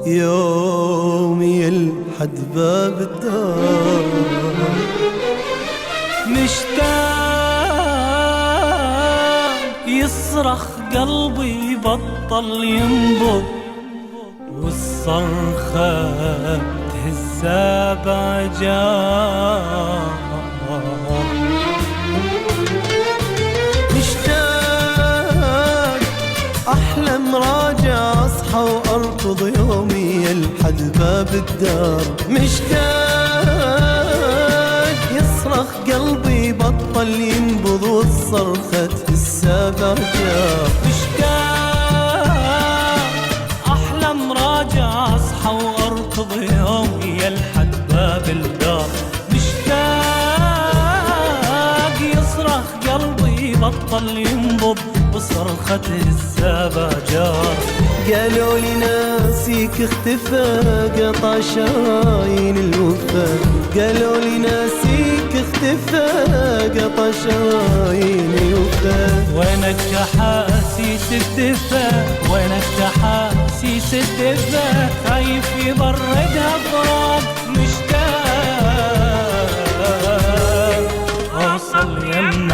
يومي لحد باب الدار مشتاق يصرخ قلبي بطل ينبض، والصرخة تهز بعجار. مشتاق أحلم راجع أصحى وأركض يومي لحد باب الدار. مشتاق يصرخ قلبي بطل ينبض، والصرخة تهز بعجار. أحلم راجع أصحى وأركض يومي لحد باب الدار. مشتاق يصرخ قلبي بطل ينبض، وصرخته السباجار. قالوا لي ناسيك اختفى قطع شرايين الوفا. قالوا لي ناسيك اختفى قطع شرايين الوفا. وينك احاسيس الدفا، وينك احاسيس الدفا، خايف يبردها فراق. مشتاق اوصل يمك.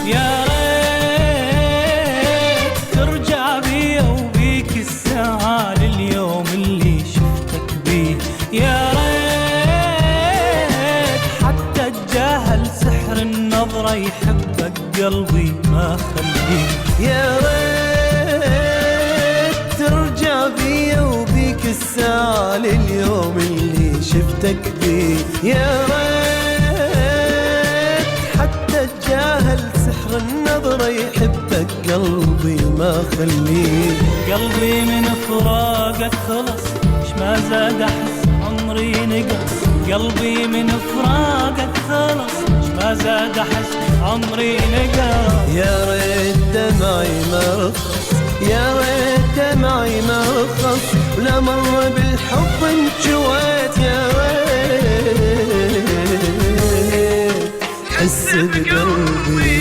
يا ريت ترجع بيا وبيك الساعة لليوم اللي شفتك بيه. يا ريت حتى اتجاهل سحر النظرة يحبك قلبي ما خليه. يا ريت ترجع بيا وبيك الساعة لليوم اللي شفتك بيه. يا ريت حتى اتجاهل سحر النظرة يحبك قلبي ما خليه. قلبي من فراقك خلص، مش ما زاد احس عمري نقص. قلبي من فراقك خلص، مش ما زاد احس عمري نقص. يا ريت دمعي ما رخص، يا ريت دمعي ما رخص، ولا مر بالحب انجويت. يا ريت حس بقلبي.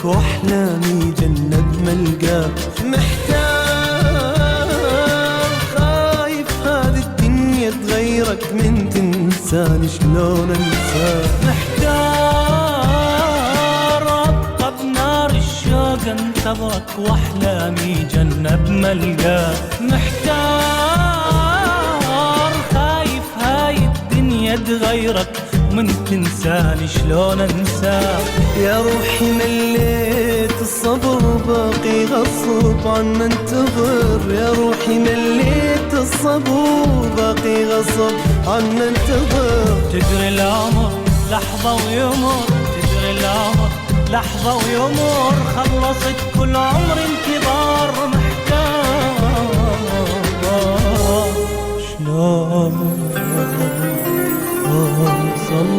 واحلامي جنة بملقاك. محتار خايف هذه الدنيا تغيرك، من تنساني شلون انساك. محتار ابقى بنار الشوق انتظرك، واحلامي جنة بملقاك. محتار خايف هاي الدنيا تغيرك، ومن تنساني شلون انساك. يا روحي مليت الصبر باقي غصب عن انتظر. يا روحي مليت الصبر باقي غصب عن انتظر. تجري العمر لحظة ويمر، تجري العمر لحظة ويمر، خلصت كل عمر انتظار. محتار شلون أوصل